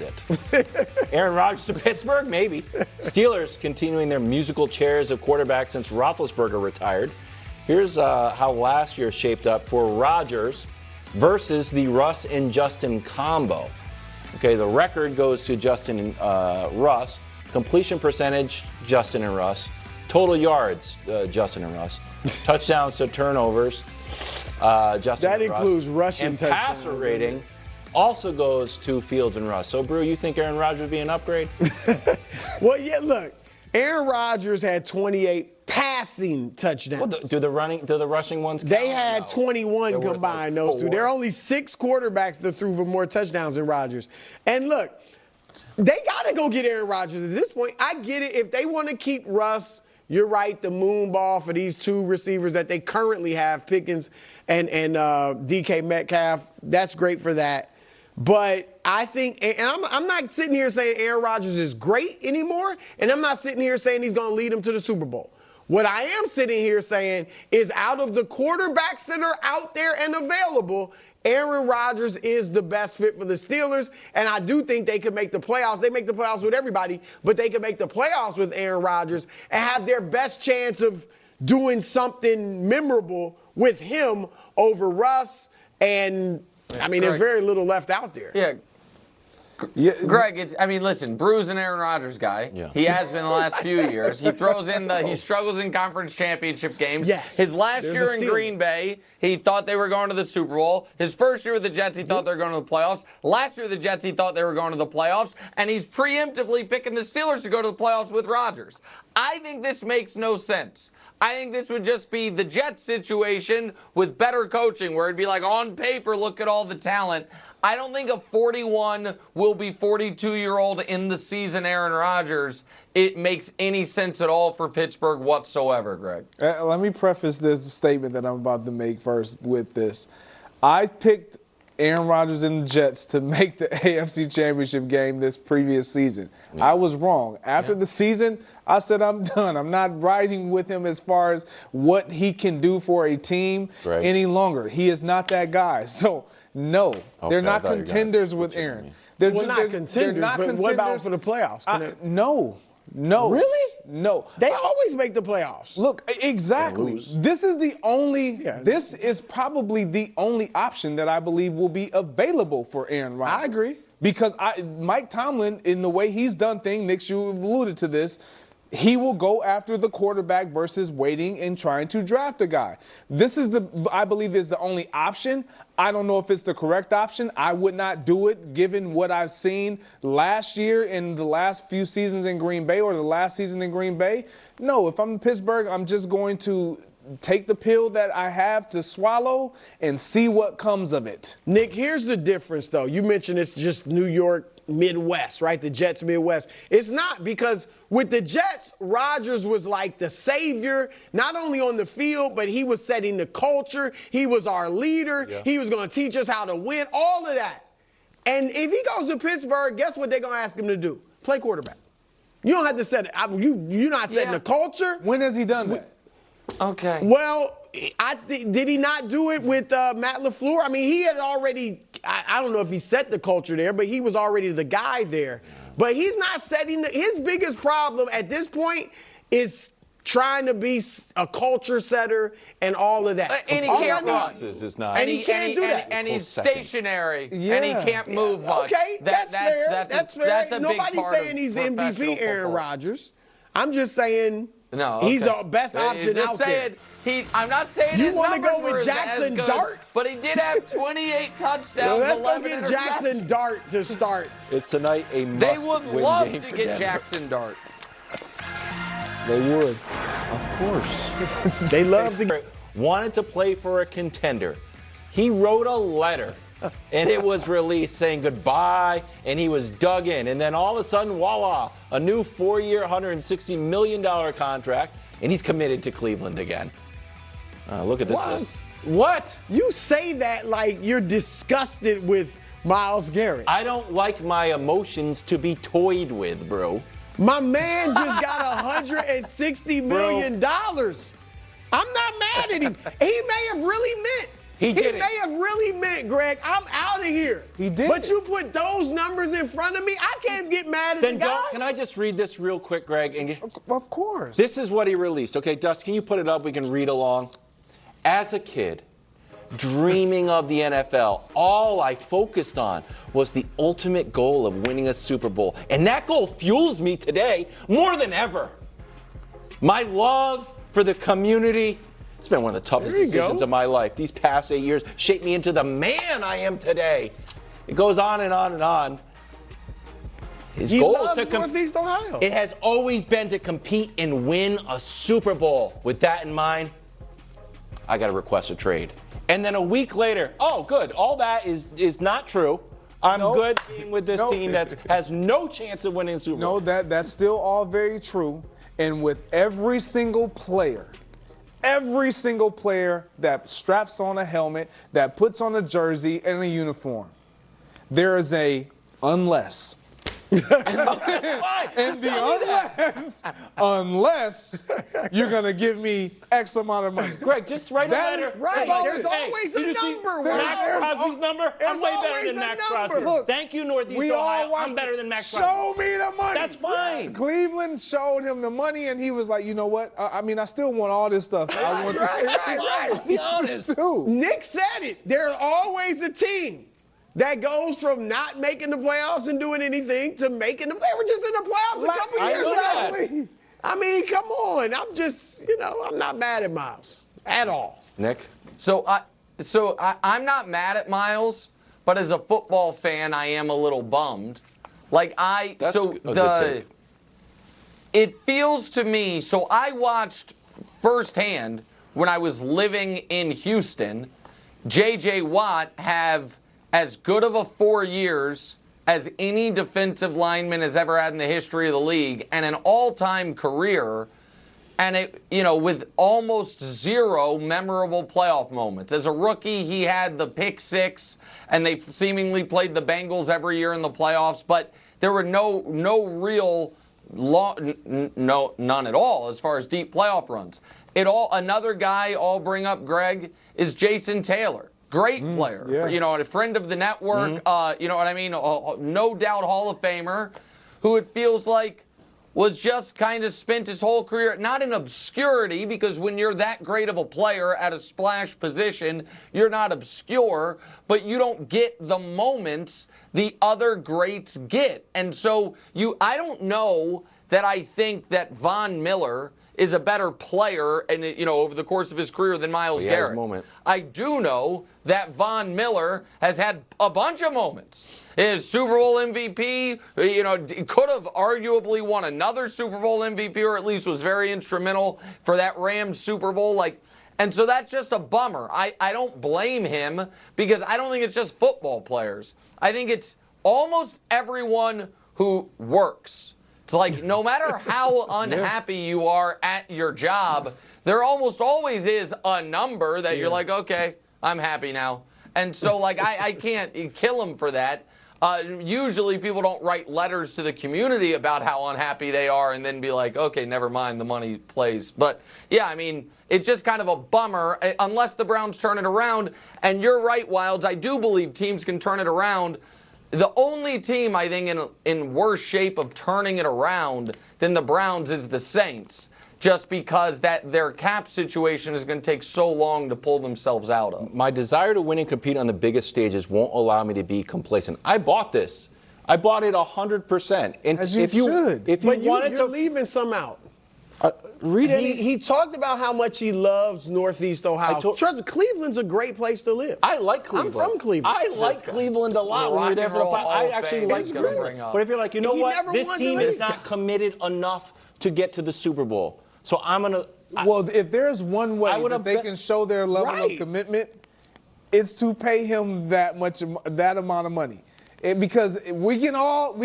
it. Aaron Rodgers to Pittsburgh? Maybe. Steelers continuing their musical chairs of quarterback since Roethlisberger retired. Here's how last year shaped up for Rodgers versus the Russ and Justin combo. Okay, the record goes to Justin and Russ. Completion percentage, Justin and Russ. Total yards, Justin and Russ. Touchdowns to turnovers, Justin that and Russ. includes rushing and touchdowns. Passer rating also goes to Fields and Russ. So, Brew, you think Aaron Rodgers would be an upgrade? Well, yeah, look, Aaron Rodgers had 28 passing touchdowns. Well, do the rushing ones count? They had 21 They're worth combined, like those two. 4. There are only 6 quarterbacks that threw for more touchdowns than Rodgers. And look, they got to go get Aaron Rodgers at this point. I get it. If they want to keep Russ, you're right, the moon ball for these 2 receivers that they currently have, Pickens and DK Metcalf, that's great for that. But I think, and I'm not sitting here saying Aaron Rodgers is great anymore, and I'm not sitting here saying he's going to lead them to the Super Bowl. What I am sitting here saying is out of the quarterbacks that are out there and available, Aaron Rodgers is the best fit for the Steelers, and I do think they could make the playoffs. They make the playoffs with everybody, but they could make the playoffs with Aaron Rodgers and have their best chance of doing something memorable with him over Russ. And, I mean, there's very little left out there. Yeah, Greg, listen, Brew's an Aaron Rodgers guy. Yeah. He has been the last few years. He he struggles in conference championship games. Yes. His last year in Green Bay, he thought they were going to the Super Bowl. His first year with the Jets, he thought they were going to the playoffs. Last year with the Jets, he thought they were going to the playoffs. And he's preemptively picking the Steelers to go to the playoffs with Rodgers. I think this makes no sense. I think this would just be the Jets situation with better coaching, where it'd be like, on paper, look at all the talent. I don't think a 41 will be 42-year-old in the season Aaron Rodgers. It makes any sense at all for Pittsburgh whatsoever, Greg. Let me preface this statement that I'm about to make first with this. I picked Aaron Rodgers and the Jets to make the AFC Championship game this previous season. Yeah. I was wrong. After the season, I said I'm done. I'm not riding with him as far as what he can do for a team any longer. He is not that guy. So, no, they're not contenders with Aaron. They're not contenders, but what about for the playoffs? No. Really? No. They always make the playoffs. Look, exactly. This is the only. This is probably the only option that I believe will be available for Aaron Rodgers. I agree. Because Mike Tomlin, in the way he's done things, Nick, you alluded to this, he will go after the quarterback versus waiting and trying to draft a guy. This is I believe, is the only option. I don't know if it's the correct option. I would not do it given what I've seen last year in the last few seasons in Green Bay or the last season in Green Bay. No, if I'm in Pittsburgh, I'm just going to take the pill that I have to swallow and see what comes of it. Nick, here's the difference, though. You mentioned it's just New York Midwest, right? The Jets Midwest. It's not, because with the Jets, Rodgers was like the savior, not only on the field, but he was setting the culture. He was our leader. Yeah. He was going to teach us how to win, all of that. And if he goes to Pittsburgh, guess what they're going to ask him to do? Play quarterback. You don't have to set it. You're not setting the culture. When has he done that? Okay. Well, did he not do it with Matt LaFleur? I mean, he had already, I don't know if he set the culture there, but he was already the guy there. But he's not setting, his biggest problem at this point is trying to be a culture setter and all of that. And he can't run. And he can't do that. And he's stationary, and he can't move much. Okay, that's fair. That's fair. That's a Nobody's big part saying he's MVP Aaron football. Rodgers. I'm just saying No, he's the best option out there. I'm not saying you want to go with Jackson Dart, but he did have 28 touchdowns. Well, let's go get Jackson Dart to start. It's tonight a must-win They would love game to for get Denver. Jackson Dart. They would. Of course. They love to. Wanted to play for a contender. He wrote a letter, and it was released saying goodbye, and he was dug in. And then all of a sudden, voila, a new 4-year, $160 million contract, and he's committed to Cleveland again. Look at this list. What? You say that like you're disgusted with Myles Garrett. I don't like my emotions to be toyed with, bro. My man just got $160 million. I'm not mad at him. He may have really meant He did it. may have really meant, Greg, I'm out of here. He did. But you put those numbers in front of me, I can't get mad at Then the guy. can I just read this real quick, Greg? Of course. This is what he released. Okay, Dust, can you put it up? We can read along. As a kid, dreaming of the NFL, all I focused on was the ultimate goal of winning a Super Bowl. And that goal fuels me today more than ever. My love for the community, it's been one of the toughest decisions of my life. These past 8 years shaped me into the man I am today. It goes on and on and on. His He goal loves is to Northeast Ohio. It has always been to compete and win a Super Bowl. With that in mind, I got to request a trade. And then a week later, oh, good. All that is not true. I'm good being with this team that has no chance of winning the Super Bowl. No, that's still all very true. And with every single player that straps on a helmet, that puts on a jersey and a uniform, there is a unless. And the unless you're gonna give me X amount of money. Greg, just write a letter. Right. There's always a number. Max Crosby's number? I'm way better always than a Max number. Crosby. Look, Thank you, Northeast we all Ohio. watched I'm better than Max Crosby. Show me the money. That's fine. Cleveland showed him the money, and he was like, you know what? I mean, I still want all this stuff. I want Right. Let's be honest. too. Nick said it. There's always a team that goes from not making the playoffs and doing anything to making them. They were just in the playoffs a couple I years know ago. that. I mean, come on. I'm just, I'm not mad at Miles at all. Nick? So I'm not mad at Miles, but as a football fan, I am a little bummed. It feels to me. So I watched firsthand when I was living in Houston, J.J. Watt have as good of a 4 years as any defensive lineman has ever had in the history of the league, and an all-time career. And with almost zero memorable playoff moments. As a rookie, he had the pick six, and they seemingly played the Bengals every year in the playoffs. But there were no real, none at all as far as deep playoff runs. Another guy I'll bring up, Greg, is Jason Taylor. Great player, a friend of the network. You know what I mean? No doubt Hall of Famer, who it feels like was just kind of spent his whole career, not in obscurity, because when you're that great of a player at a splash position, you're not obscure, but you don't get the moments the other greats get. And so I don't know that I think that Von Miller is a better player and over the course of his career than Myles Garrett. Moment. I do know that Von Miller has had a bunch of moments. His Super Bowl MVP, could have arguably won another Super Bowl MVP, or at least was very instrumental for that Rams Super Bowl. And so that's just a bummer. I don't blame him, because I don't think it's just football players. I think it's almost everyone who works. It's like no matter how unhappy you are at your job, there almost always is a number that you're like, okay, I'm happy now. And so I can't kill him for that. Usually people don't write letters to the community about how unhappy they are and then be like, okay, never mind, the money plays. But yeah, I mean, it's just kind of a bummer unless the Browns turn it around. And you're right, Wilds, I do believe teams can turn it around. The only team I think in worse shape of turning it around than the Browns is the Saints, just because their cap situation is going to take so long to pull themselves out of. My desire to win and compete on the biggest stages won't allow me to be complacent. I bought this. I bought it 100%. And As you should. If you wanted you're to leaving some out. read it, He talked about how much he loves Northeast Ohio. Trust me, Cleveland's a great place to live. I like Cleveland. I'm from Cleveland. I like Cleveland a lot. When you're there for the I actually like Cleveland. But if you're like, you know He what, never this won team the is league. not committed enough to get to the Super Bowl, so I'm gonna. Well, if there's one way that they can show their level of commitment, it's to pay him that amount of money, because we can all